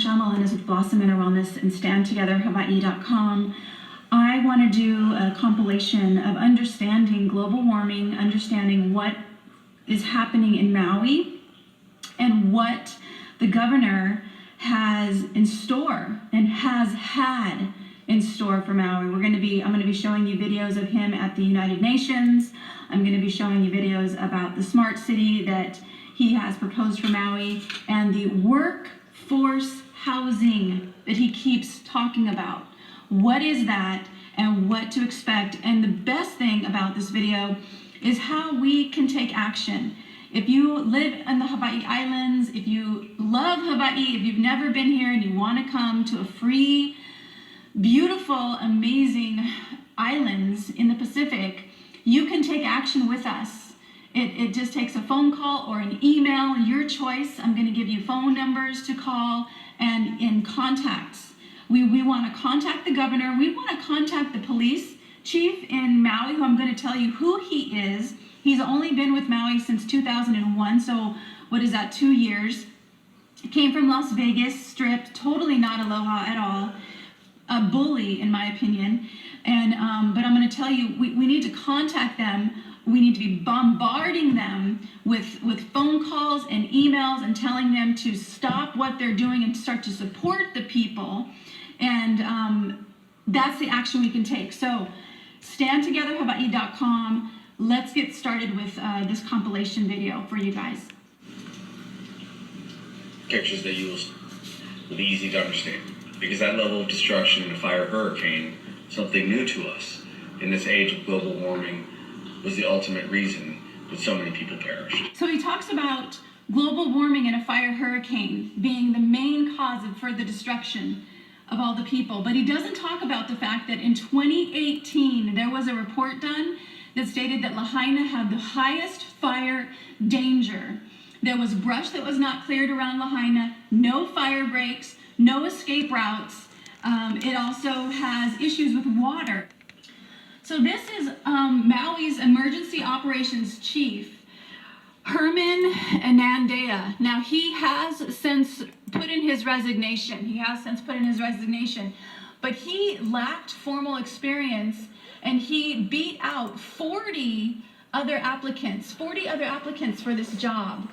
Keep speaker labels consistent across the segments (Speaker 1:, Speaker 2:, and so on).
Speaker 1: Michelle Mullins with Blossom Inner Wellness and StandTogetherHawaii.com. I want to do a compilation of understanding global warming, understanding what is happening in Maui, and what the governor has in store and has had in store for Maui. I'm going to be showing you videos of him at the United Nations. I'm going to be showing you videos about the smart city that he has proposed for Maui and the workforce housing that he keeps talking about. What is that and what to expect? And the best thing about this video is how we can take action. If you live in the Hawaii Islands, if you love Hawaii, if you've never been here and you want to come to a free, beautiful, amazing islands in the Pacific, you can take action with us. It just takes a phone call or an email, your choice. I'm going to give you phone numbers to call and in contacts. We want to contact the governor. We want to contact the police chief in Maui, who I'm going to tell you who he is. He's only been with Maui since 2001, so what is that, 2 years? Came from Las Vegas Strip, totally not aloha at all. A bully, in my opinion. And but I'm going to tell you, we need to contact them. We need to be bombarding them with phone calls and emails and telling them to stop what they're doing and start to support the people. And that's the action we can take. So StandTogetherHawaii.com. Let's get started with this compilation video for you guys.
Speaker 2: Pictures they used will be easy to understand, because that level of destruction in a fire hurricane, something new to us in this age of global warming, was the ultimate reason that so many people perished.
Speaker 1: So he talks about global warming and a fire hurricane being the main cause of further destruction of all the people, but he doesn't talk about the fact that in 2018 there was a report done that stated that Lahaina had the highest fire danger. There was brush that was not cleared around Lahaina, no fire breaks, no escape routes. It also has issues with water. So this is Maui's emergency operations chief, Herman Anandea. Now he has since put in his resignation. But he lacked formal experience, and he beat out 40 other applicants for this job.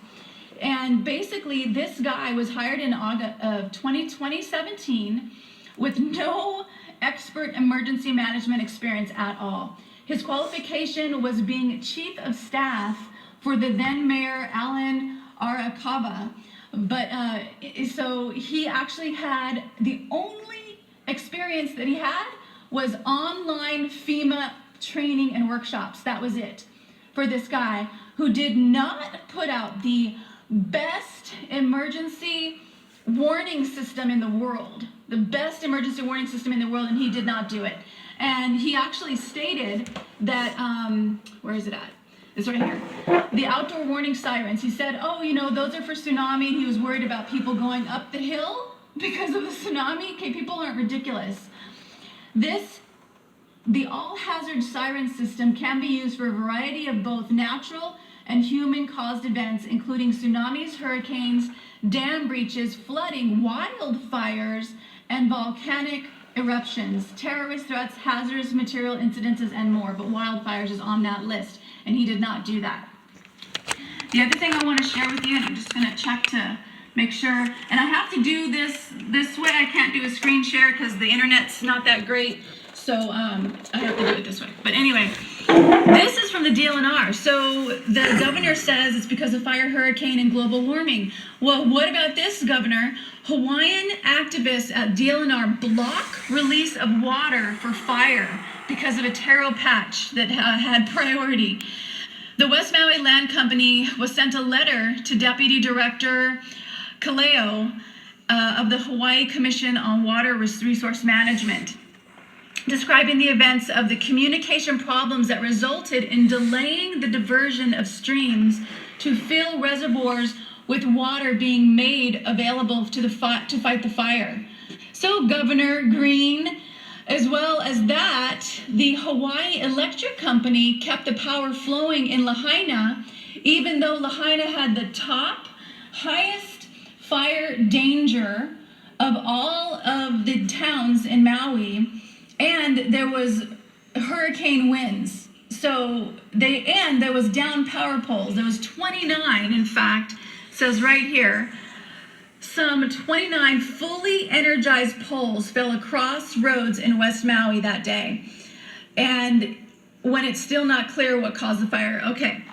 Speaker 1: And basically, this guy was hired in August of 2017 with no expert emergency management experience at all. His qualification was being chief of staff for the then mayor, Alan Arakawa. But so he actually had, the only experience that he had was online FEMA training and workshops. That was it for this guy, who did not put out the best emergency warning system in the world. The best emergency warning system in the world, and he did not do it. And he actually stated that, where is it at? It's right here. The outdoor warning sirens. He said, oh, you know, those are for tsunami, and he was worried about people going up the hill because of the tsunami. Okay, people aren't ridiculous. The all-hazard siren system can be used for a variety of both natural and human-caused events, including tsunamis, hurricanes, dam breaches, flooding, wildfires, and volcanic eruptions, terrorist threats, hazardous material incidences, and more. But wildfires is on that list, and he did not do that. The other thing I want to share with you, and I'm just going to check to make sure, and I have to do this way. I can't do a screen share because the internet's not that great, so I have to do it this way. But anyway, this is from the DLNR. So the governor says it's because of fire, hurricane, and global warming. Well, what about this, Governor? Hawaiian activists at DLNR block release of water for fire because of a taro patch that had priority. The West Maui Land Company was sent a letter to Deputy Director Kaleo of the Hawaii Commission on Water Resource Management, describing the events of the communication problems that resulted in delaying the diversion of streams to fill reservoirs with water being made available to fight the fire. So Governor Green, as well as that, the Hawaii Electric Company kept the power flowing in Lahaina, even though Lahaina had the highest fire danger of all of the towns in Maui, and there was hurricane winds. So there was down power poles. There was 29, in fact, says right here, some 29 fully energized poles fell across roads in West Maui that day. And when it's still not clear what caused the fire. Okay.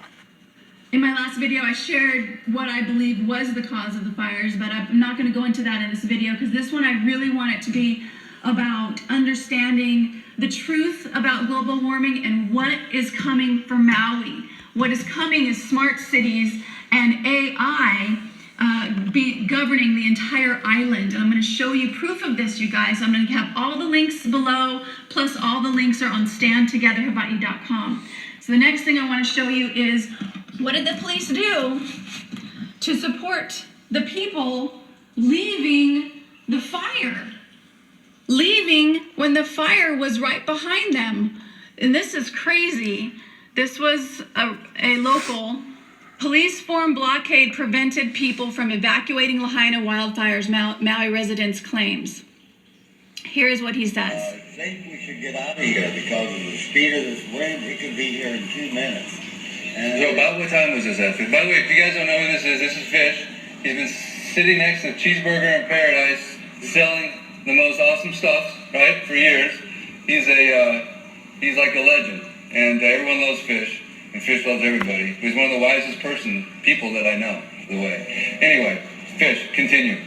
Speaker 1: In my last video, I shared what I believe was the cause of the fires, but I'm not going to go into that in this video because this one I really want it to be about understanding the truth about global warming and what is coming for Maui. What is coming is smart cities and AI be governing the entire island. And I'm going to show you proof of this, you guys. I'm going to have all the links below, plus all the links are on standtogetherhawaii.com. So the next thing I want to show you is, what did the police do to support the people leaving the fire? Leaving when the fire was right behind them. And this is crazy. This was a local. Police formed blockade prevented people from evacuating Lahaina wildfires, Maui residents claims. Here's what he says.
Speaker 3: I think we should get out of here because of the speed of this wind. We could be here in 2 minutes. And
Speaker 4: So about what time was this at? By the way, if you guys don't know who this is Fish. He's been sitting next to Cheeseburger in Paradise, selling the most awesome stuff, right, for years. He's like a legend, and everyone loves Fish, and Fish loves everybody. He's one of the wisest people that I know, the way. Anyway, Fish, continue.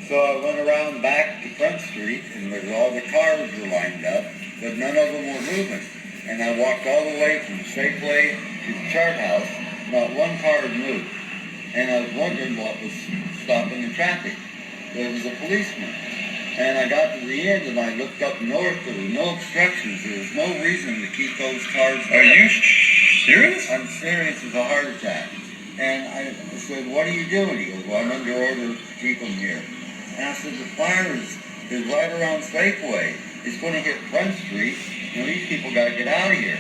Speaker 3: so I went around back to Front Street, and all the cars were lined up, but none of them were moving. And I walked all the way from Safeway to the chart house. Not one car had moved. And I was wondering what was stopping the traffic. There was a policeman. And I got to the end and I looked up north. There were no obstructions. There was no reason to keep those cars
Speaker 4: Are
Speaker 3: going.
Speaker 4: you serious?
Speaker 3: I'm serious as a heart attack. And I said, what are you doing? He goes, well, I'm under order to keep them here. And I said, the fire is right around Safeway. It's going to hit Front Street. You know, these people got to get out of here.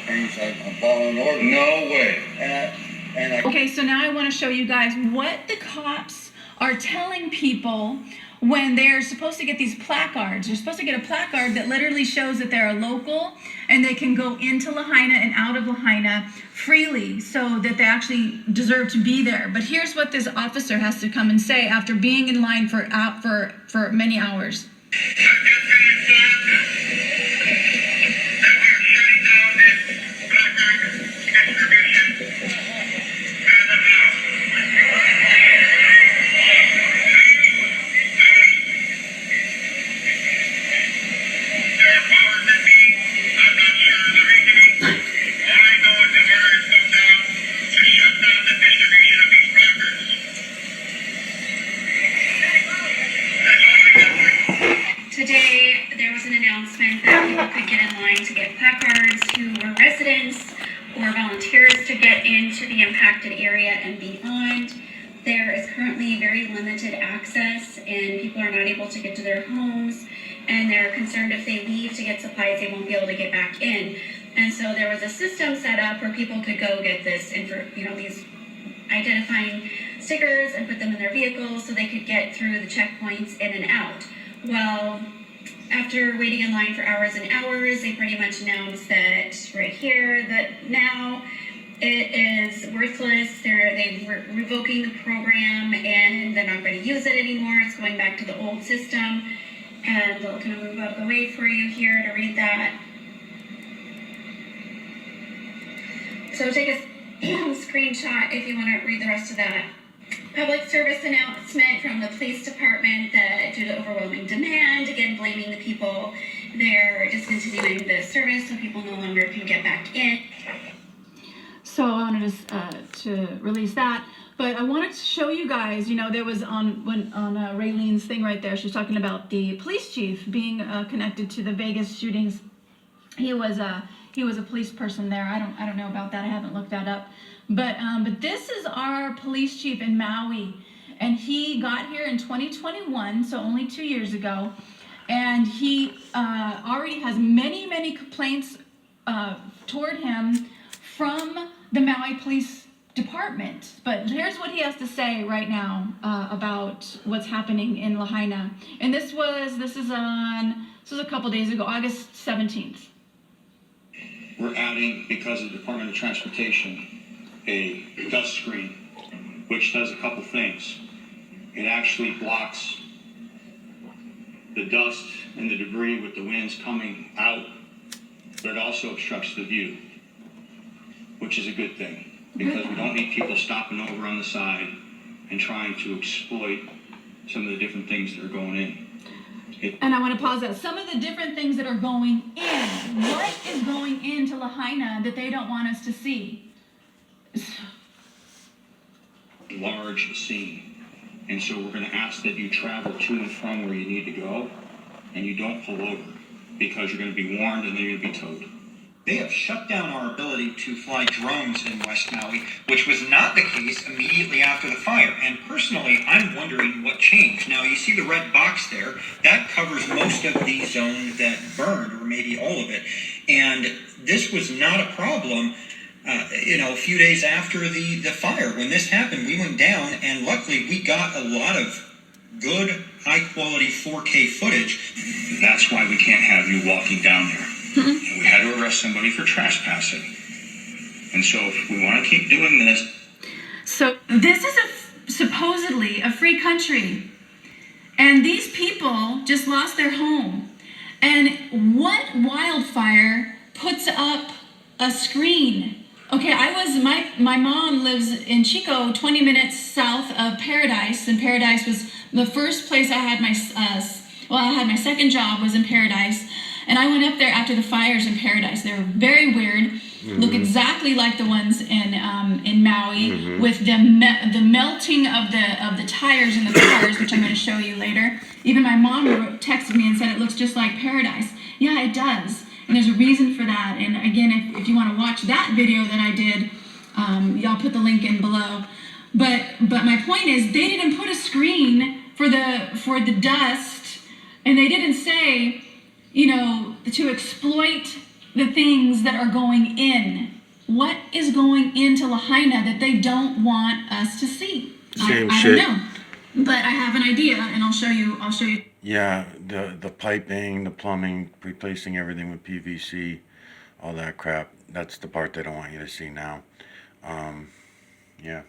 Speaker 3: And he said, I'm following orders.
Speaker 4: No way.
Speaker 3: And I
Speaker 1: Okay, so now I want to show you guys what the cops are telling people when they're supposed to get these placards. They're supposed to get a placard that literally shows that they're a local and they can go into Lahaina and out of Lahaina freely, so that they actually deserve to be there. But here's what this officer has to come and say after being in line for many hours.
Speaker 5: Today, there was an announcement that people could get in line to get placards who were residents or volunteers to get into the impacted area and beyond. There is currently very limited access and people are not able to get to their homes, and they're concerned if they leave to get supplies, they won't be able to get back in. And so there was a system set up where people could go get this, these identifying stickers and put them in their vehicles so they could get through the checkpoints in and out. Well, after waiting in line for hours and hours, they pretty much announced that right here that now it is worthless. They're revoking the program and they're not going to use it anymore. It's going back to the old system. And I'll kind of move out of the way for you here to read that. So take a screenshot if you want to read the rest of that. Public service announcement from the police department that due to overwhelming demand, again blaming the people, they're discontinuing the service so people no longer can get back in.
Speaker 1: So I wanted to release that, but I wanted to show you guys. There was on Raylene's thing right there. She was talking about the police chief being connected to the Vegas shootings. He was a police person there. I don't know about that. I haven't looked that up. But this is our police chief in Maui, and he got here in 2021, so only 2 years ago, and he already has many complaints toward him from the Maui police department. But here's what he has to say right now about what's happening in Lahaina. And this was a couple days ago, August 17th.
Speaker 6: We're adding, because of the Department of Transportation, a dust screen, which does a couple things. It actually blocks the dust and the debris with the winds coming out, but it also obstructs the view, which is a good thing, because we don't need people stopping over on the side and trying to exploit some of the different things that are going in.
Speaker 1: And I want to pause that. Some of the different things that are going in. What is going into Lahaina that they don't want us to see?
Speaker 6: Large scene. And so we're going to ask that you travel to and from where you need to go, and you don't pull over, because you're going to be warned and then you're going to be towed.
Speaker 7: They have shut down our ability to fly drones in West Maui, which was not the case immediately after the fire. And personally, I'm wondering what changed. Now, you see the red box there. That covers most of the zone that burned, or maybe all of it. And this was not a problem, a few days after the fire. When this happened, we went down, and luckily we got a lot of good, high-quality 4K footage.
Speaker 6: That's why we can't have you walking down there. And we had to arrest somebody for trespassing. And so if we want to keep doing this...
Speaker 1: So this is supposedly a free country. And these people just lost their home. And what wildfire puts up a screen? Okay, my mom lives in Chico, 20 minutes south of Paradise. And Paradise was the first place I had my second job was in Paradise. And I went up there after the fires in Paradise. They were very weird. Look exactly like the ones in Maui, with the melting of the tires in the cars, which I'm going to show you later. Even my mom texted me and said it looks just like Paradise. Yeah, it does. And there's a reason for that. And again, if you want to watch that video that I did, y'all put the link in below. But my point is, they didn't put a screen for the dust, and they didn't say, to exploit the things that are going in. What is going into Lahaina that they don't want us to see? I don't know, but I have an idea, and I'll show you.
Speaker 8: Yeah, the piping, the plumbing, replacing everything with PVC, all that crap. That's the part they don't want you to see now. Yeah.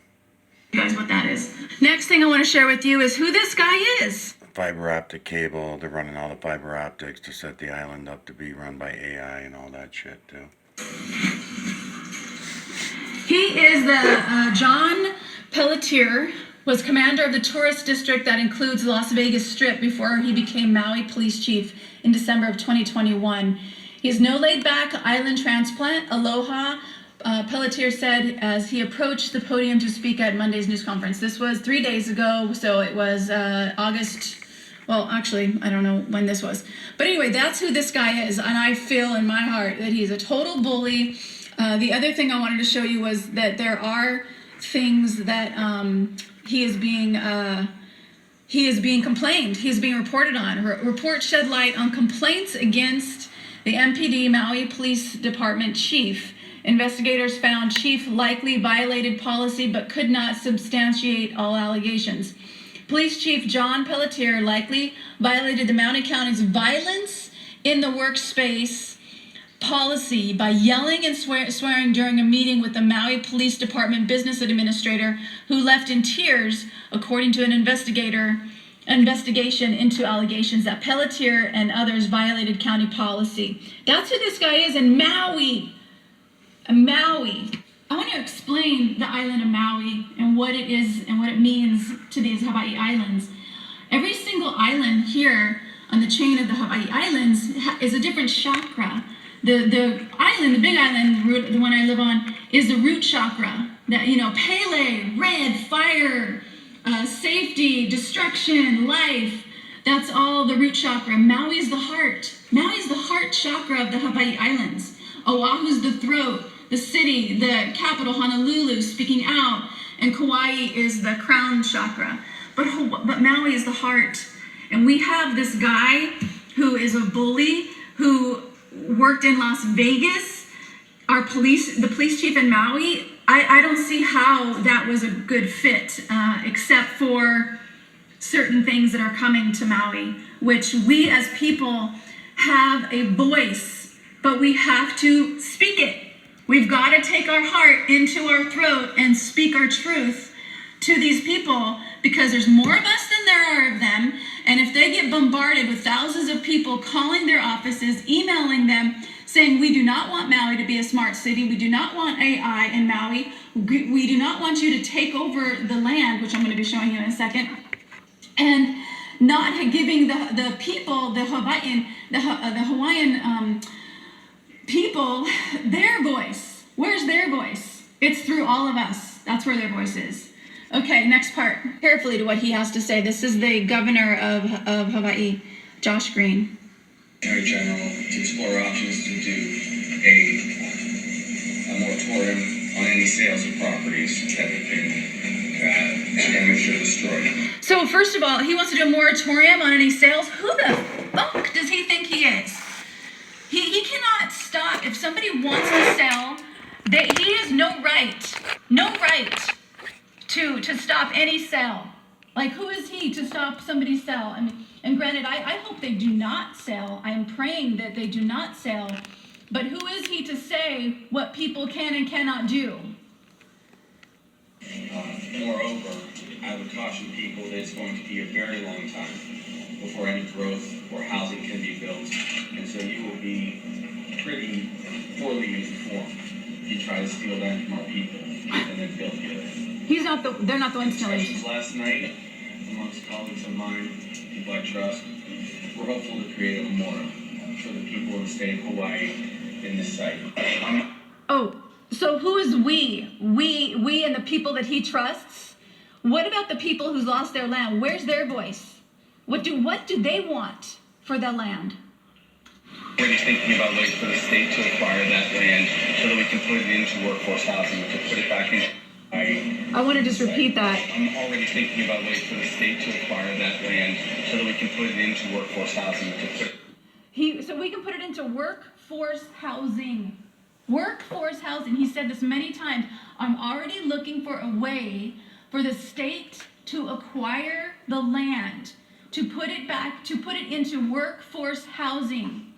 Speaker 1: You guys, what that is. Next thing I want to share with you is who this guy is.
Speaker 8: Fiber optic cable. They're running all the fiber optics to set the island up to be run by AI and all that shit too.
Speaker 1: He is the John Pelletier, was commander of the tourist district that includes Las Vegas Strip before he became Maui police chief in December of 2021. He is no laid-back island transplant. Aloha, Pelletier said as he approached the podium to speak at Monday's news conference. This was 3 days ago, so it was August. Well, actually, I don't know when this was. But anyway, that's who this guy is, and I feel in my heart that he's a total bully. The other thing I wanted to show you was that there are things that he is being complained. He is being reported on. Reports shed light on complaints against the MPD Maui Police Department chief. Investigators found chief likely violated policy but could not substantiate all allegations. Police Chief John Pelletier likely violated the Maui County's violence in the workspace policy by yelling and swearing during a meeting with the Maui Police Department business administrator, who left in tears, according to an investigation into allegations that Pelletier and others violated county policy. That's who this guy is in Maui. Maui. I want to explain the island of Maui and what it is and what it means to these Hawaii Islands. Every single island here on the chain of the Hawaii Islands is a different chakra. The island, the big island, the one I live on, is the root chakra. That, Pele, red, fire, safety, destruction, life. That's all the root chakra. Maui is the heart. Maui is the heart chakra of the Hawaii Islands. Oahu's the throat, the city, the capital, Honolulu, speaking out, and Kauai is the crown chakra. But Maui is the heart. And we have this guy who is a bully, who worked in Las Vegas, the police chief in Maui, I don't see how that was a good fit, except for certain things that are coming to Maui, which we as people have a voice, but we have to speak it. We've got to take our heart into our throat and speak our truth to these people, because there's more of us than there are of them. And if they get bombarded with thousands of people calling their offices, emailing them, saying we do not want Maui to be a smart city, we do not want AI in Maui, we do not want you to take over the land, which I'm going to be showing you in a second, and not giving the people, the Hawaiian people, their voice. Where's their voice? It's through all of us. That's where their voice is. Okay, next part. Carefully to what he has to say. This is the governor of Hawaii, Josh Green.
Speaker 9: Attorney General to explore options to do a moratorium on any sales of properties that have been damaged or destroyed.
Speaker 1: So first of all, he wants to do a moratorium on any sales. Who the fuck does he think he is? He cannot stop. If somebody wants to sell, he has no right to stop any sale. Like, who is he to stop somebody's sale? I mean, and granted, I hope they do not sell. I am praying that they do not sell. But who is he to say what people can and cannot do?
Speaker 9: Moreover, I would caution people that it's going to be a very long time before any growth or housing can be built. And so you will be pretty poorly informed if you try to steal that from our people and then build it.
Speaker 1: They're not the ones stealing.
Speaker 9: Discussions last night amongst colleagues of mine, people I trust, we're hopeful to create a memorial for the people of the state of Hawaii in this site.
Speaker 1: Oh, so who is we? We and the people that he trusts? What about the people who's lost their land? Where's their voice? What do they want for the land?
Speaker 9: Already thinking about ways for the state to acquire that land so that we can put it into workforce housing, to put it back in.
Speaker 1: I want to just repeat that.
Speaker 9: I'm already thinking about ways for the state to acquire that land so that we can put it into workforce housing.
Speaker 1: So we can put it into workforce housing. Workforce housing. He said this many times. I'm already looking for a way for the state to acquire the land, to put it into workforce housing.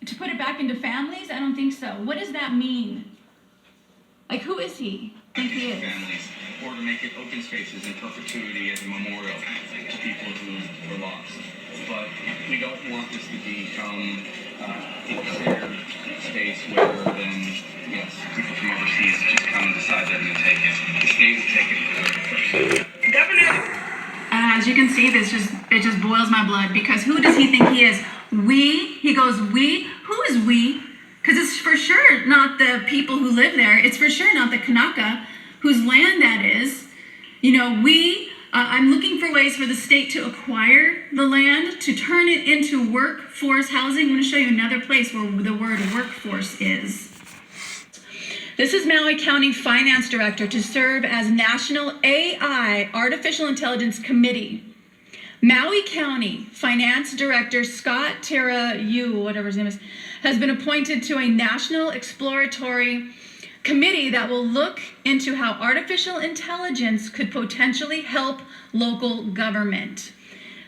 Speaker 1: To put it back into families? I don't think so. What does that mean? Like, who is he? I think he is.
Speaker 9: Families, or to make it open spaces in perpetuity as a memorial to people who were lost. But we don't want this to become a clear space where then, yes, people from overseas just come and decide they're going to take it. The state will take it first. Governor!
Speaker 1: As you can see, it just boils my blood, because who does he think he is? We? He goes, we? Who is we? Because it's for sure not the people who live there. It's for sure not the Kanaka, whose land that is. You know, I'm looking for ways for the state to acquire the land, to turn it into workforce housing. I'm going to show you another place where the word workforce is. This is Maui County Finance Director to serve as National AI Artificial Intelligence Committee. Maui County Finance Director Scott Terayu, whatever his name is, has been appointed to a national exploratory committee that will look into how artificial intelligence could potentially help local government.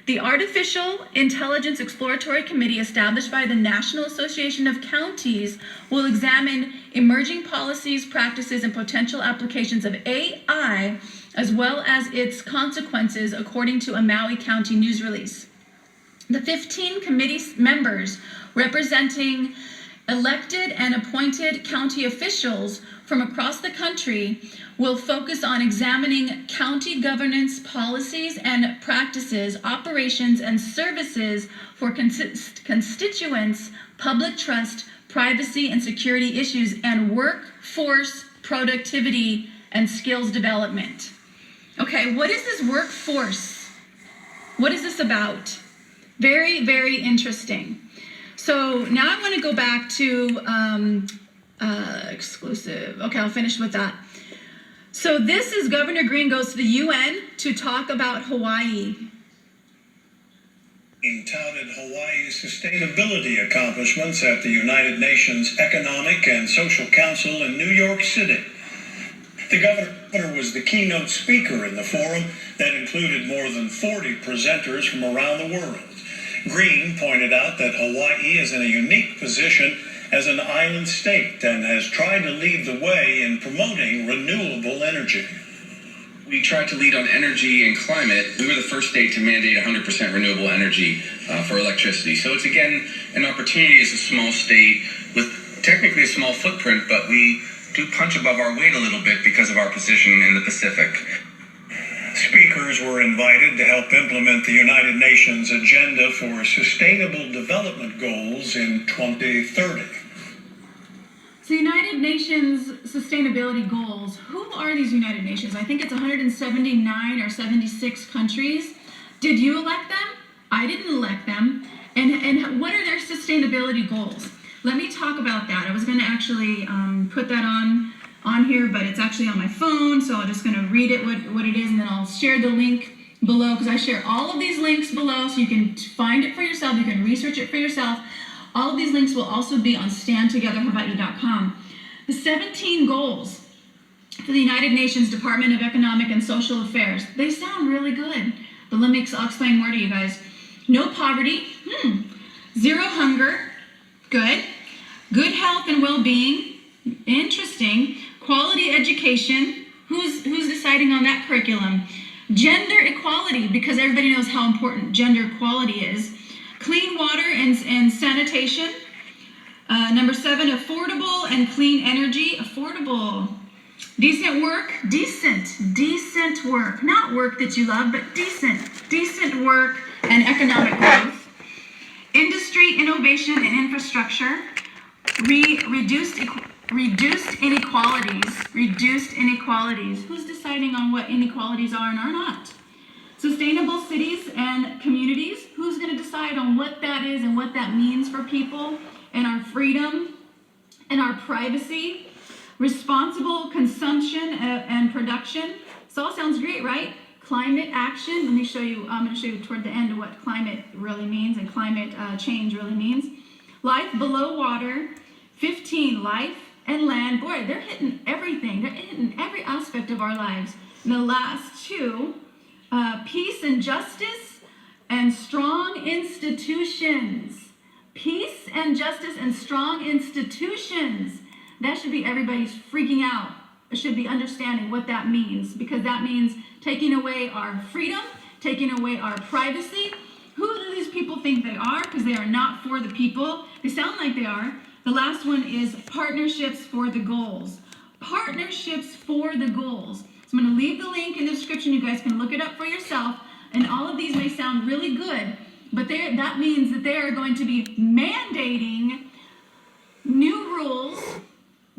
Speaker 1: The Artificial Intelligence Exploratory Committee, established by the National Association of Counties, will examine emerging policies, practices, and potential applications of AI, as well as its consequences, according to a Maui County news release. The 15 committee members, representing elected and appointed county officials from across the country, will focus on examining county governance policies and practices, operations, and services for constituents, public trust, privacy and security issues, and workforce productivity and skills development. Okay, what is this workforce? What is this about? Very, very interesting. So now I want to go back to exclusive. Okay, I'll finish with that. So this is Governor Green goes to the UN to talk about Hawaii.
Speaker 10: touted Hawaii's sustainability accomplishments at the United Nations Economic and Social Council in New York City. The governor was the keynote speaker in the forum that included more than 40 presenters from around the world. Green pointed out that Hawaii is in a unique position as an island state and has tried to lead the way in promoting renewable energy.
Speaker 2: We tried to lead on energy and climate. We were the first state to mandate 100% renewable energy for electricity. So it's, again, an opportunity as a small state with technically a small footprint, but we do punch above our weight a little bit because of our position in the Pacific.
Speaker 10: Speakers were invited to help implement the United Nations Agenda for Sustainable Development Goals in 2030.
Speaker 1: So United Nations Sustainability Goals, who are these United Nations? I think it's 179 or 76 countries. Did you elect them? I didn't elect them. And what are their sustainability goals? Let me talk about that. I was going to actually put that on here, but it's actually on my phone, so I'm just going to read it what it is, and then I'll share the link below, because I share all of these links below so you can find it for yourself, you can research it for yourself. All of these links will also be on standtogetherhawaii.com. The 17 goals for the United Nations Department of Economic and Social Affairs, they sound really good, but I'll explain more to you guys. No poverty, zero hunger, good. Good health and well-being, interesting. Quality education, who's deciding on that curriculum? Gender equality, because everybody knows how important gender equality is. Clean water and sanitation. Number 7, affordable and clean energy. Affordable. Decent work. Decent work. Not work that you love, but decent work and economic growth. Industry, innovation, and infrastructure. Reduced inequalities. Who's deciding on what inequalities are and are not? Sustainable cities and communities. Who's going to decide on what that is and what that means for people and our freedom and our privacy? Responsible consumption and production. This all sounds great, right? Climate action. Let me show you. I'm going to show you toward the end what climate really means and climate change really means. Life below water. 15, life and land. Boy, they're hitting everything. They're hitting every aspect of our lives. And the last 2, peace and justice and strong institutions. Peace and justice and strong institutions. That should be everybody's freaking out. It should be understanding what that means, because that means taking away our freedom, taking away our privacy. Who do these people think they are? Because they are not for the people. They sound like they are. The last one is partnerships for the goals. Partnerships for the goals. So I'm going to leave the link in the description. You guys can look it up for yourself. And all of these may sound really good, but that means that they are going to be mandating new rules.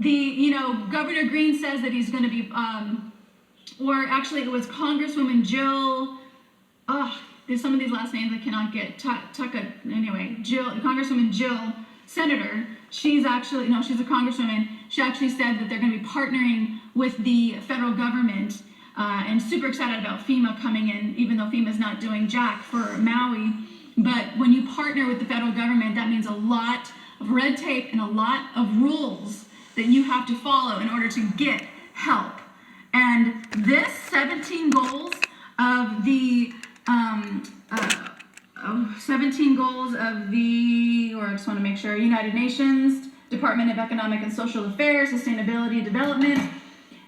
Speaker 1: Governor Green says that he's going to be, or actually it was Congresswoman Jill, there's some of these last names I cannot get, Congresswoman Jill, Senator, she's a congresswoman. She actually said that they're going to be partnering with the federal government and super excited about FEMA coming in, even though FEMA's not doing jack for Maui. But when you partner with the federal government, that means a lot of red tape and a lot of rules that you have to follow in order to get help. And this 17 goals of the I just want to make sure, United Nations, Department of Economic and Social Affairs, Sustainability Development.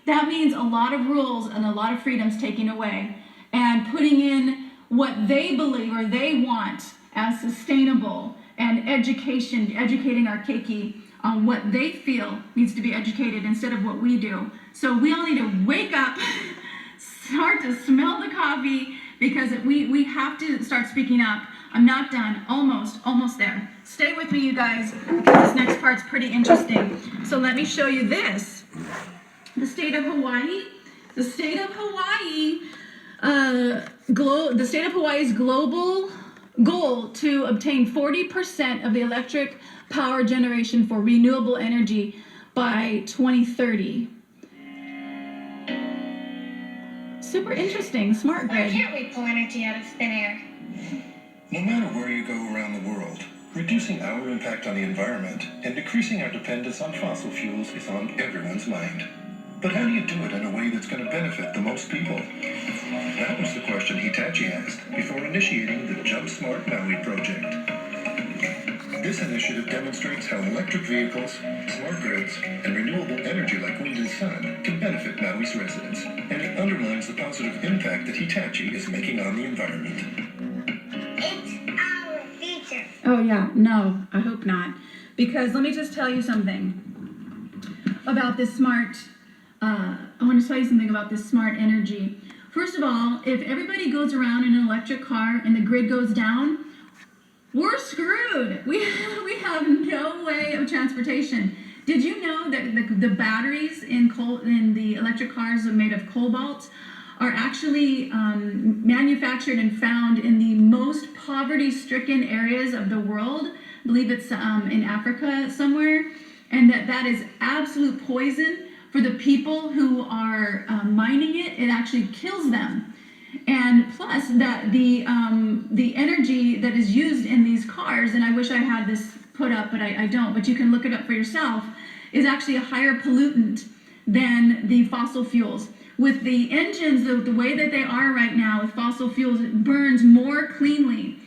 Speaker 1: That means a lot of rules and a lot of freedoms taken away and putting in what they believe or they want as sustainable, and educating our keiki on what they feel needs to be educated instead of what we do. So we all need to wake up, start to smell the coffee, because we have to start speaking up. I'm not done, almost there. Stay with me, you guys, because this next part's pretty interesting. So let me show you this. The state of Hawaii. The state of Hawaii, the state of Hawaii's global goal to obtain 40% of the electric power generation for renewable energy by 2030. Super interesting, smart grid.
Speaker 11: Why can't we pull energy out of thin air? No matter where you go around the world, reducing our impact on the environment and decreasing our dependence on fossil fuels is on everyone's mind. But how do you do it in a way that's going to benefit the most people? That was the question Hitachi asked before initiating the Jump Smart Maui project. This initiative demonstrates how electric vehicles, smart grids, and renewable energy like wind and sun can benefit Maui's residents, and it underlines the positive impact that Hitachi is making on the environment.
Speaker 5: It's our future.
Speaker 1: Oh yeah, no, I hope not. Because let me just tell you something about this smart, I want to tell you something about this smart energy. First of all, if everybody goes around in an electric car and the grid goes down, we're screwed. We have no way of transportation. Did you know that the batteries in the electric cars are made of cobalt are actually manufactured and found in the most poverty-stricken areas of the world? I believe it's in Africa somewhere, and that is absolute poison for the people who are mining it. It actually kills them. And plus that the energy that is used in these cars, and I wish I had this put up, but I don't, but you can look it up for yourself, is actually a higher pollutant than the fossil fuels. With the engines, the way that they are right now with fossil fuels, it burns more cleanly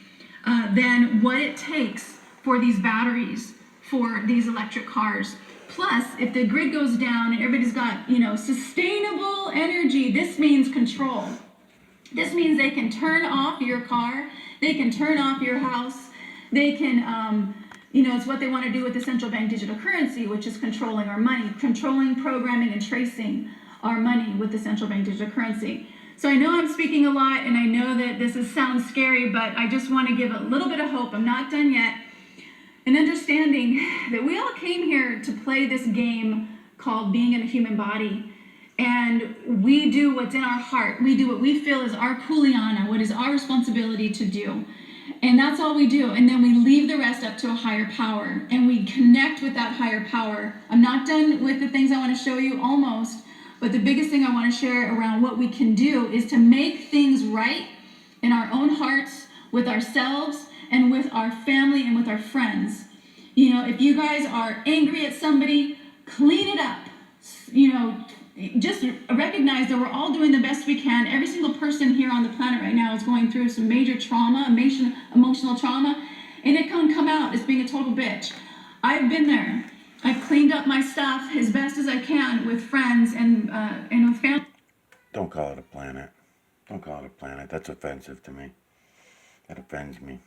Speaker 1: than what it takes for these batteries for these electric cars. Plus, if the grid goes down and everybody's got, sustainable energy, this means control. This means they can turn off your car, they can turn off your house, they can, it's what they want to do with the central bank digital currency, which is controlling our money, controlling, programming, and tracing our money with the central bank digital currency. So I know I'm speaking a lot, and I know that sounds scary, but I just want to give a little bit of hope. I'm not done yet. And understanding that we all came here to play this game called being in a human body. And we do what's in our heart. We do what we feel is our kuleana, what is our responsibility to do. And that's all we do. And then we leave the rest up to a higher power. And we connect with that higher power. I'm not done with the things I want to show you, almost. But the biggest thing I want to share around what we can do is to make things right in our own hearts, with ourselves, and with our family, and with our friends. If you guys are angry at somebody, clean it up. Just recognize that we're all doing the best we can. Every single person here on the planet right now is going through some major trauma, emotional trauma, and it can come out as being a total bitch. I've been there. I've cleaned up my stuff as best as I can with friends and with family.
Speaker 8: Don't call it a planet. Don't call it a planet. That's offensive to me. That offends me.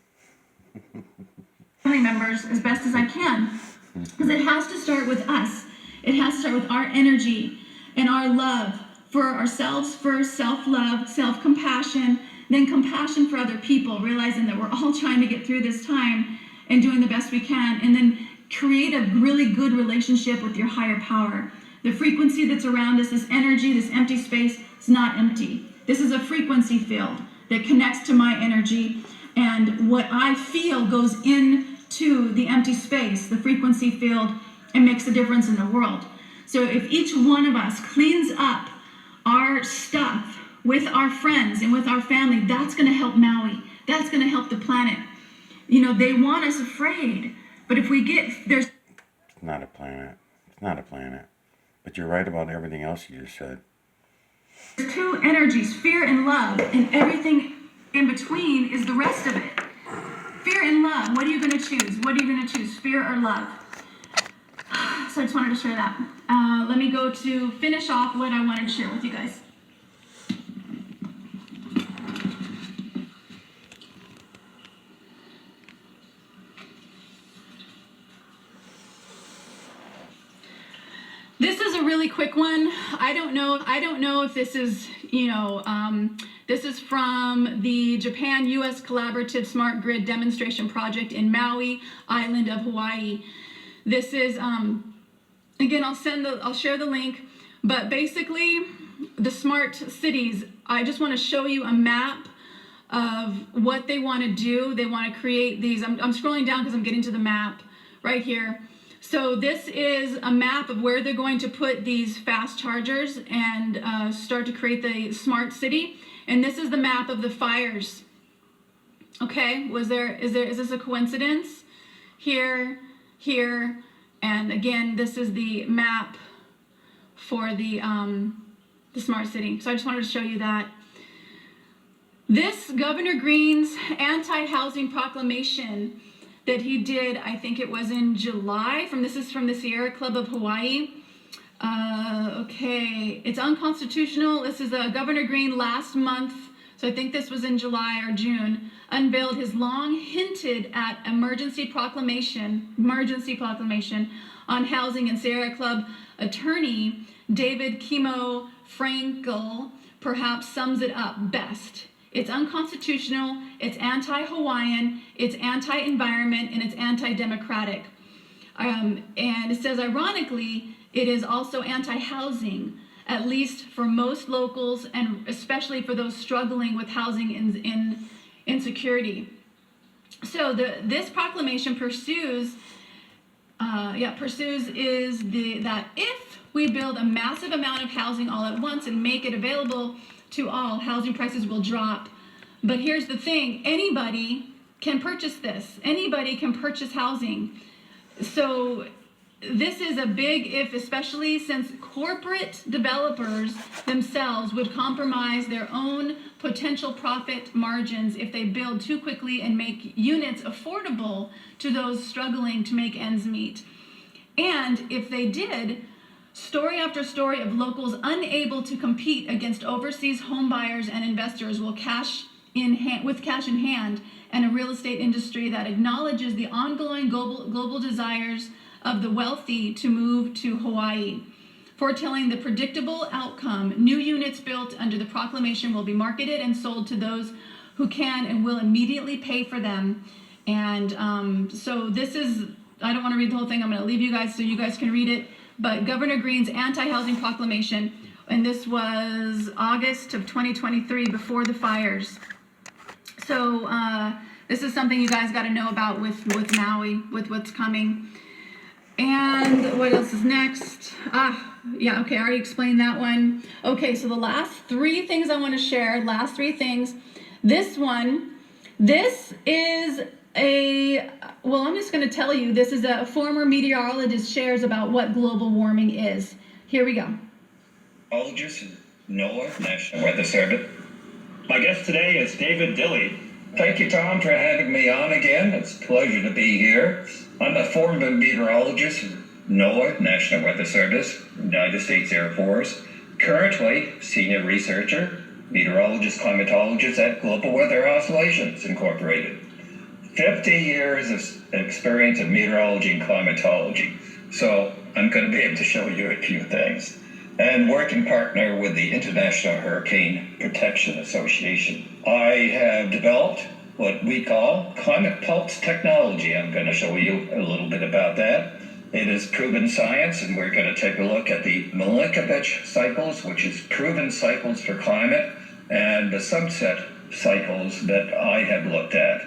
Speaker 1: Family members as best as I can, because it has to start with us. It has to start with our energy and our love for ourselves first, self-love, self-compassion, then compassion for other people, realizing that we're all trying to get through this time and doing the best we can, and then create a really good relationship with your higher power. The frequency that's around us, this energy, this empty space, it's not empty. This is a frequency field that connects to my energy, and what I feel goes into the empty space, the frequency field, and makes a difference in the world. So if each one of us cleans up our stuff with our friends and with our family, that's going to help Maui. That's going to help the planet. They want us afraid, but if we there's...
Speaker 8: It's not a planet. It's not a planet. But you're right about everything else you just said.
Speaker 1: There's two energies, fear and love, and everything in between is the rest of it. Fear and love, what are you going to choose? What are you going to choose, fear or love? So I just wanted to share that. Let me go to finish off what I wanted to share with you guys. This is a really quick one. I don't know if this is, this is from the Japan-US Collaborative Smart Grid Demonstration Project in Maui, island of Hawaii. This is, again, I'll share the link, but basically the smart cities, I just want to show you a map of what they want to do. They want to create these, I'm scrolling down because I'm getting to the map right here. So this is a map of where they're going to put these fast chargers and start to create the smart city. And this is the map of the fires. Okay, is this a coincidence? Here, and again, this is the map for the smart city. So I just wanted to show you that. This Governor Green's anti-housing proclamation that he did, I think it was in July, this is from the Sierra Club of Hawaii. Okay, it's unconstitutional. This is Governor Green last month, so I think this was in July or June, unveiled his long hinted at emergency proclamation on housing, and Sierra Club attorney David Kimo Frankel perhaps sums it up best. It's unconstitutional, it's anti-Hawaiian, it's anti-environment, and it's anti-democratic. And it says, ironically, it is also anti-housing, at least for most locals, and especially for those struggling with housing insecurity. So this proclamation pursues that if we build a massive amount of housing all at once and make it available to all, housing prices will drop. But here's the thing, anybody can purchase this. Anybody can purchase housing. So this is a big if, especially since corporate developers themselves would compromise their own potential profit margins if they build too quickly and make units affordable to those struggling to make ends meet. And if they did, story after story of locals unable to compete against overseas home buyers and investors with cash in hand, and a real estate industry that acknowledges the ongoing global desires of the wealthy to move to Hawaii. Foretelling the predictable outcome, new units built under the proclamation will be marketed and sold to those who can and will immediately pay for them. And so this is, I don't want to read the whole thing, I'm going to leave you guys so you guys can read it, but Governor Green's anti-housing proclamation, and this was August of 2023, before the fires. So this is something you guys got to know about with Maui, with what's coming. And what else is next? Yeah, okay, I already explained that one. Okay, so the last three things I want to share, This is I'm just going to tell you, this is a former meteorologist shares about what global warming is. Here we go.
Speaker 12: Meteorologist in NOAA, National Weather Service. My guest today is David Dilley. Thank you, Tom, for having me on again. It's a pleasure to be here. I'm a former meteorologist in NOAA, National Weather Service, United States Air Force. Currently, senior researcher, meteorologist, climatologist at Global Weather Oscillations Incorporated. 50 years of experience in meteorology and climatology. So I'm going to be able to show you a few things. And working partner with the International Hurricane Protection Association. I have developed what we call climate pulse technology. I'm going to show you a little bit about that. It is proven science, and we're going to take a look at the Milankovitch cycles, which is proven cycles for climate, and the subset cycles that I have looked at.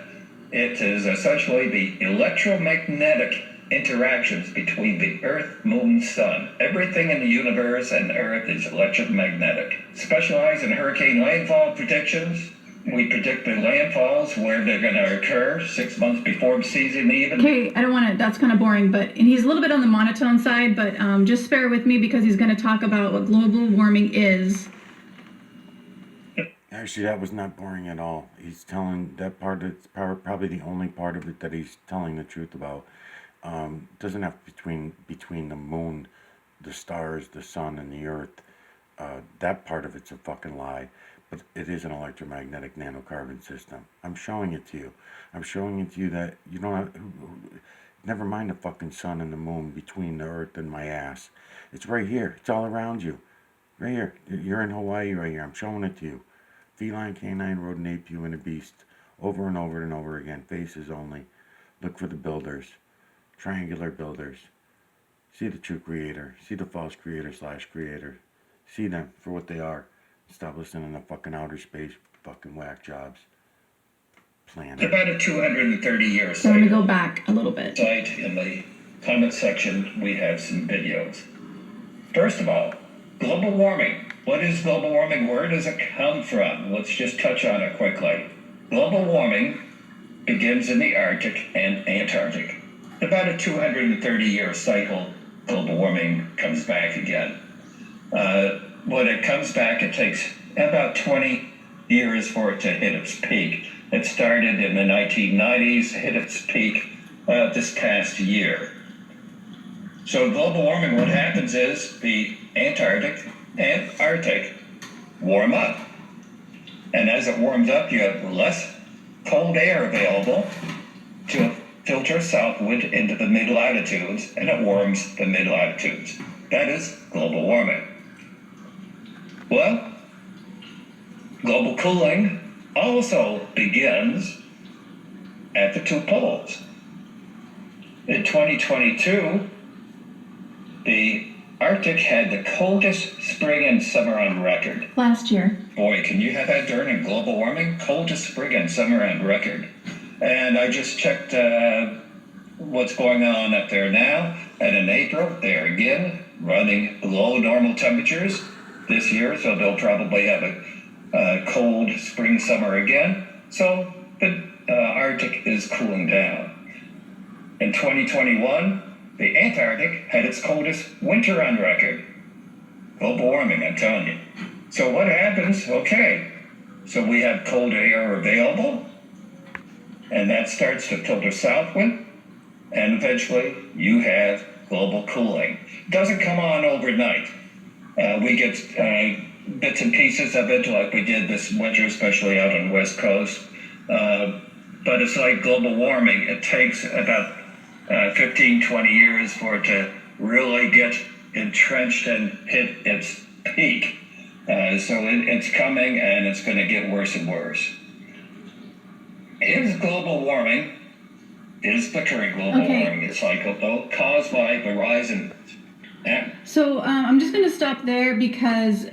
Speaker 12: It is essentially the electromagnetic interactions between the Earth, Moon, Sun. Everything in the universe and Earth is electromagnetic. Specialize in hurricane landfall predictions. We predict the landfalls, where they're going to occur 6 months before the season even.
Speaker 1: Okay, I don't want to, that's kind of boring, and he's a little bit on the monotone side, but just bear with me because he's going to talk about what global warming is.
Speaker 8: Actually, that was not boring at all. He's telling that part, it's probably the only part of it that he's telling the truth about. Doesn't have between the moon, the stars, the sun, and the earth. That part of it's a fucking lie. But it is an electromagnetic nanocarbon system. I'm showing it to you. I'm showing it to you that you don't have, never mind the fucking sun and the moon between the earth and my ass. It's right here. It's all around you. Right here. You're in Hawaii right here. I'm showing it to you. Feline, canine, rodent, ape, human, and beast. Over and over and over again. Faces only. Look for the builders. Triangular builders. See the true creator. See the false creator/creator. See them for what they are. Stop listening to fucking outer space, fucking whack jobs. Planet.
Speaker 12: About a 230-year
Speaker 1: So let me go back a little bit.
Speaker 12: Site in the comment section, we have some videos. First of all, global warming. What is global warming? Where does it come from? Let's just touch on it quickly. Global warming begins in the Arctic and Antarctic. About a 230-year cycle, global warming comes back again. When it comes back, it takes about 20 years for it to hit its peak. It started in the 1990s, hit its peak this past year. So global warming, what happens is the Antarctic and Arctic warm up. And as it warms up, you have less cold air available to filter southward into the mid-latitudes, and it warms the mid-latitudes. That is global warming. Well, global cooling also begins at the two poles. In 2022, the Arctic had the coldest spring and summer on record.
Speaker 1: Last year.
Speaker 12: Boy, can you have that during global warming? Coldest spring and summer on record. And I just checked what's going on up there now. And in April, they're again running below normal temperatures this year. So they'll probably have a cold spring, summer again. So the Arctic is cooling down. In 2021, the Antarctic had its coldest winter on record. Global warming, I'm telling you. So what happens? Okay, so we have cold air available, and that starts to filter southward, and eventually you have global cooling. It doesn't come on overnight. We get bits and pieces of it like we did this winter, especially out on the West Coast. But it's like global warming. It takes about 15, 20 years for it to really get entrenched and hit its peak. So it's coming, and it's going to get worse and worse. Is global warming, is the current global warming cycle, though, caused by the rise in...
Speaker 1: So I'm just going to stop there because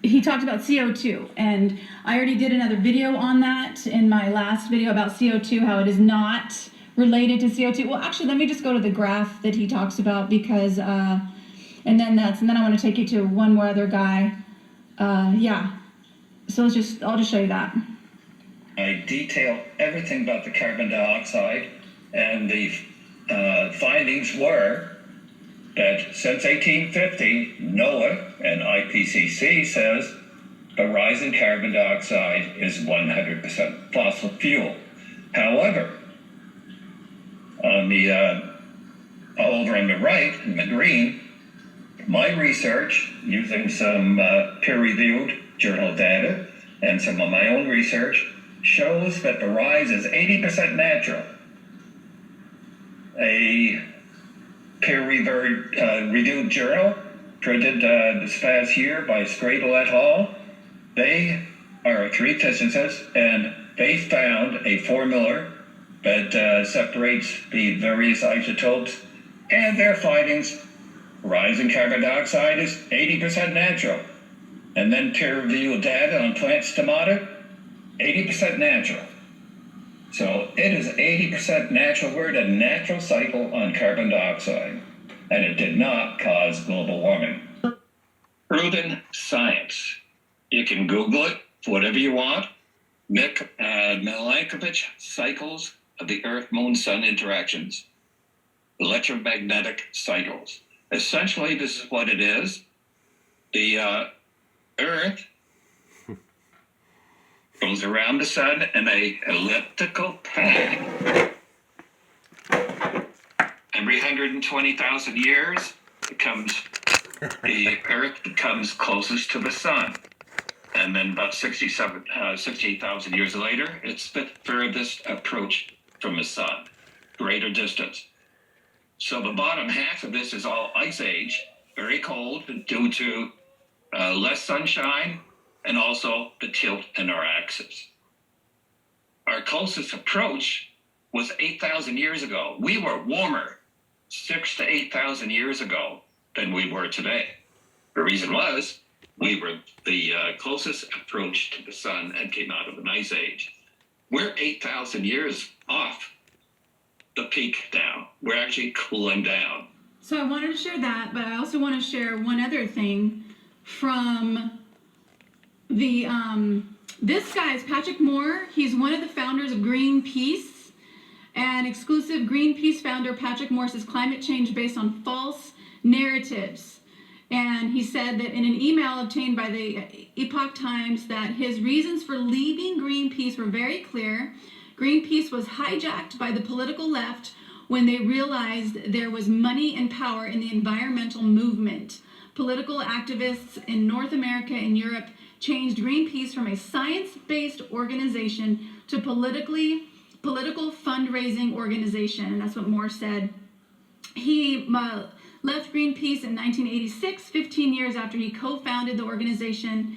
Speaker 1: he talked about CO2, and I already did another video on that in my last video about CO2, how it is not related to CO2. Well, actually, let me just go to the graph that he talks about because, and then I want to take you to one more other guy. Yeah. So I'll just show you that.
Speaker 12: I detail everything about the carbon dioxide, and the findings were that since 1850, NOAA and IPCC says the rise in carbon dioxide is 100% fossil fuel. However, on the over on the right, in the green, my research using some peer-reviewed journal data and some of my own research shows that the rise is 80% natural. A peer-reviewed journal printed this past year by Skradel et al. They are three physicists, and they found a formula that separates the various isotopes, and their findings, rise in carbon dioxide is 80% natural. And then peer-reviewed data on plant stomata, 80% natural. So it is 80% natural. We're at a natural cycle on carbon dioxide, and it did not cause global warming. Proven science. You can Google it, whatever you want. Milankovitch cycles of the Earth-Moon-Sun interactions. Electromagnetic cycles. Essentially, this is what it is. The Earth goes around the sun in an elliptical path. Every 120,000 years, the Earth becomes closest to the sun. And then about 68,000 years later, it's the furthest approach from the sun, greater distance. So the bottom half of this is all ice age, very cold due to less sunshine, and also the tilt in our axis. Our closest approach was 8,000 years ago. We were warmer 6,000 to 8,000 years ago than we were today. The reason was we were the closest approach to the sun and came out of an ice age. We're 8,000 years off the peak now. We're actually cooling down.
Speaker 1: So I wanted to share that, but I also want to share one other thing from the This guy is Patrick Moore. He's one of the founders of Greenpeace. And exclusive Greenpeace founder Patrick Moore says climate change based on false narratives. And he said that in an email obtained by the Epoch Times that his reasons for leaving Greenpeace were very clear. Greenpeace was hijacked by the political left when they realized there was money and power in the environmental movement. Political activists in North America and Europe changed Greenpeace from a science-based organization to political fundraising organization, and that's what Moore said. He left Greenpeace in 1986, 15 years after he co-founded the organization.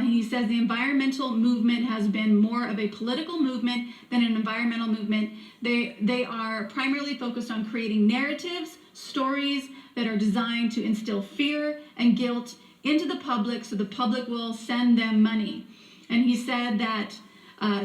Speaker 1: He says the environmental movement has been more of a political movement than an environmental movement. They are primarily focused on creating narratives, stories that are designed to instill fear and guilt into the public so the public will send them money. And he said that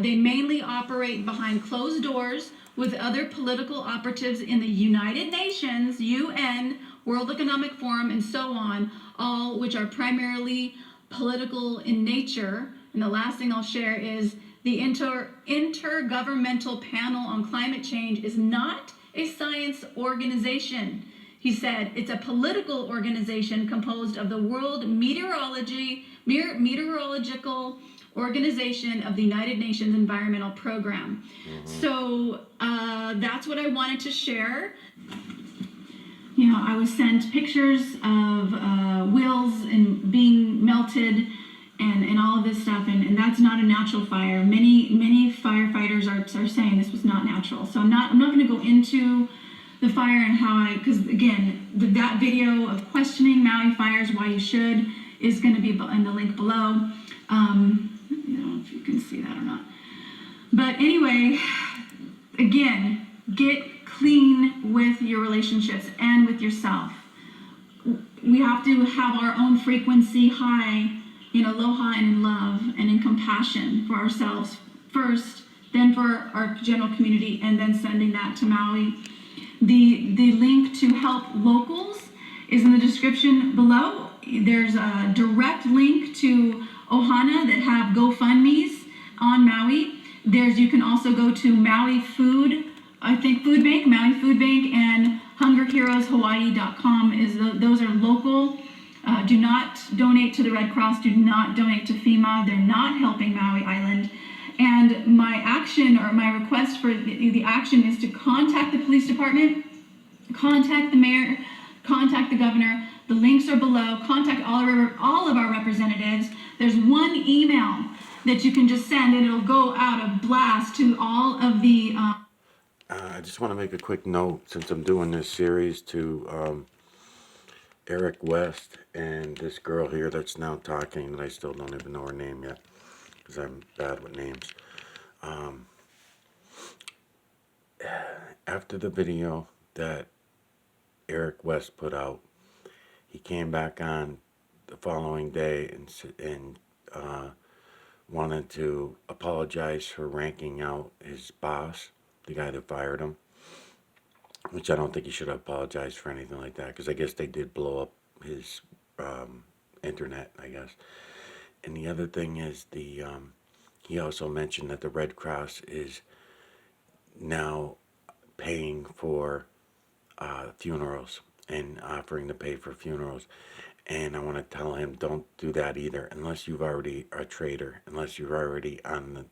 Speaker 1: they mainly operate behind closed doors with other political operatives in the United Nations, UN, World Economic Forum, and so on, all which are primarily political in nature. And the last thing I'll share is the Intergovernmental Panel on Climate Change is not a science organization. He said it's a political organization composed of the World Meteorological Organization of the United Nations Environmental Program. So that's what I wanted to share. You know, I was sent pictures of wheels and being melted and all of this stuff, and that's not a natural fire. Many firefighters are saying this was not natural. So I'm not going to go into the fire and how because again, that video of questioning Maui fires, why you should, is going to be in the link below. You know if you can see that or not. But anyway, again, get clean with your relationships and with yourself. We have to have our own frequency high in aloha and in love and in compassion for ourselves first, then for our general community, and then sending that to Maui. The link to help locals is in the description below. There's a direct link to Ohana that have GoFundMes on Maui. You can also go to Maui Food Bank, Maui Food Bank, and HungerHeroesHawaii.com. Those are local. Do not donate to the Red Cross. Do not donate to FEMA. They're not helping Maui Island. And my action or my request for the action is to contact the police department, contact the mayor, contact the governor. The links are below. Contact all of our representatives. There's one email that you can just send, and it'll go out a blast to all of the...
Speaker 8: I just want to make a quick note, since I'm doing this series, to Eric West and this girl here that's now talking, and I still don't even know her name yet, because I'm bad with names. After the video that Eric West put out, he came back on the following day and wanted to apologize for ranking out his boss, the guy that fired him, which I don't think he should have apologized for anything like that, because I guess they did blow up his internet, I guess. And the other thing is he also mentioned that the Red Cross is now paying for funerals and offering to pay for funerals. And I want to tell him, don't do that either, unless you've already a trader, unless you're already on the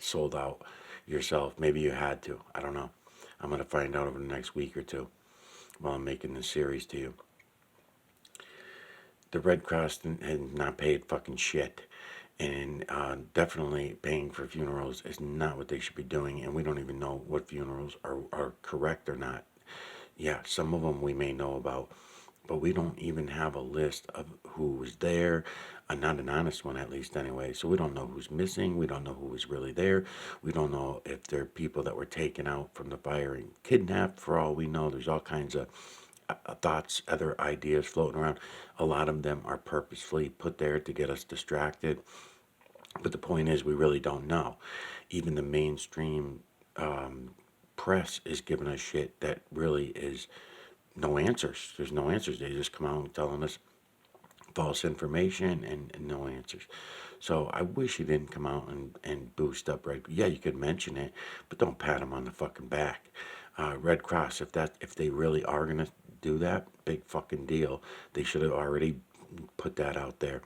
Speaker 8: sold out yourself. Maybe you had to. I don't know. I'm going to find out over the next week or two while I'm making this series to you. The Red Cross has not paid fucking shit. And definitely paying for funerals is not what they should be doing. And we don't even know what funerals are correct or not. Yeah, some of them we may know about, but we don't even have a list of who was there, not an honest one at least anyway. So we don't know who's missing. We don't know who was really there. We don't know if there are people that were taken out from the fire and kidnapped. For all we know, there's all kinds of thoughts, other ideas floating around. A lot of them are purposefully put there to get us distracted. But the point is, we really don't know. Even the mainstream press is giving us shit that really is no answers. There's no answers. They just come out and telling us false information and no answers. So I wish he didn't come out and boost up Red. Yeah, you could mention it, but don't pat him on the fucking back. Red Cross, if they really are gonna do that, big fucking deal. They should have already put that out there.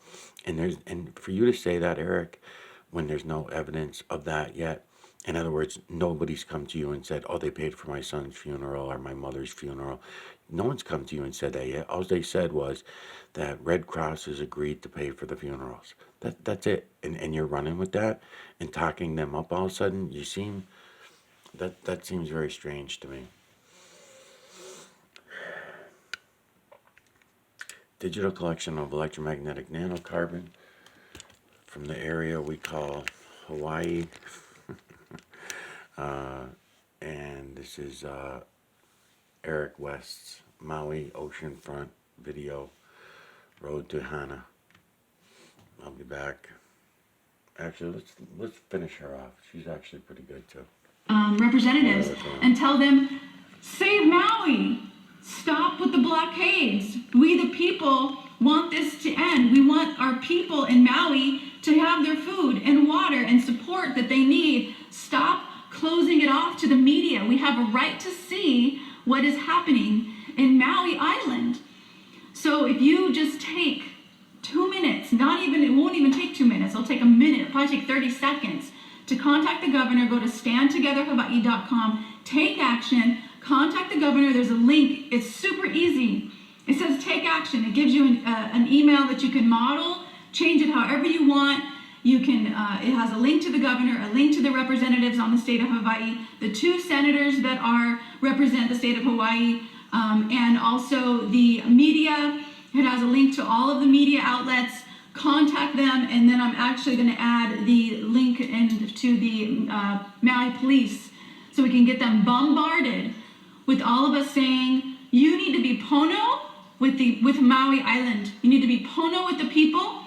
Speaker 8: And for you to say that, Eric, when there's no evidence of that yet. In other words, nobody's come to you and said, "Oh, they paid for my son's funeral or my mother's funeral." No one's come to you and said that yet. All they said was that Red Cross has agreed to pay for the funerals. That's it. And you're running with that and talking them up all of a sudden. That seems very strange to me. Digital collection of electromagnetic nanocarbon from the area we call Hawaii. And this is Eric West's Maui oceanfront video, Road to Hana. I'll be back. Actually, let's finish her off. She's actually pretty good too.
Speaker 1: Representatives and tell them, save Maui. Stop with the blockades. We the people want this to end. We want our people in Maui to have their food and water and support that they need. Stop closing it off to the media. We have a right to see what is happening in Maui Island. So if you just take 2 minutes, it won't even take 2 minutes, it'll take a minute, it'll probably take 30 seconds to contact the governor. Go to standtogetherhawaii.com, take action, contact the governor. There's a link, it's super easy. It says take action. It gives you an email that you can model, change it however you want. You can, it has a link to the governor, a link to the representatives on the state of Hawaii, the 2 senators that represent the state of Hawaii, and also the media. It has a link to all of the media outlets. Contact them, and then I'm actually going to add the link to the Maui police so we can get them bombarded with all of us saying, you need to be pono with Maui Island. You need to be pono with the people.